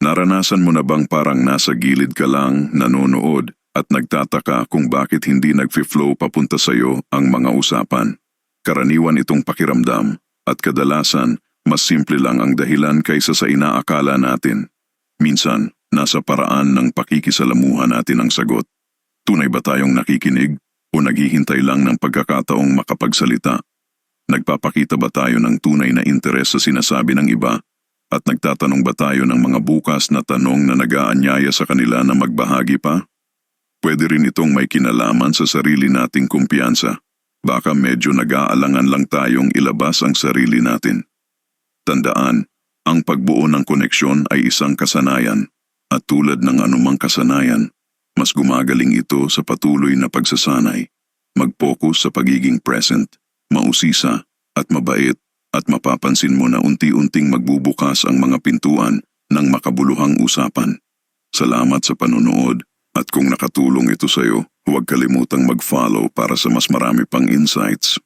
Naranasan mo na bang parang nasa gilid ka lang, nanonood, at nagtataka kung bakit hindi nag-flow papunta sa'yo ang mga usapan? Karaniwan itong pakiramdam, at kadalasan, mas simple lang ang dahilan kaysa sa inaakala natin. Minsan, nasa paraan ng pakikisalamuha natin ang sagot. Tunay ba tayong nakikinig o naghihintay lang ng pagkakataong makapagsalita? Nagpapakita ba tayo ng tunay na interes sa sinasabi ng iba? At nagtatanong ba tayo ng mga bukas na tanong na nag-aanyaya sa kanila na magbahagi pa? Pwede rin itong may kinalaman sa sarili nating kumpiyansa. Baka medyo nag-aalangan lang tayong ilabas ang sarili natin. Tandaan, ang pagbuo ng koneksyon ay isang kasanayan. At tulad ng anumang kasanayan, mas gumagaling ito sa patuloy na pagsasanay. Mag-focus sa pagiging present, mausisa at mabait. At mapapansin mo na unti-unting magbubukas ang mga pintuan ng makabuluhang usapan. Salamat sa panonood at kung nakatulong ito sa iyo, huwag kalimutang mag-follow para sa mas marami pang insights.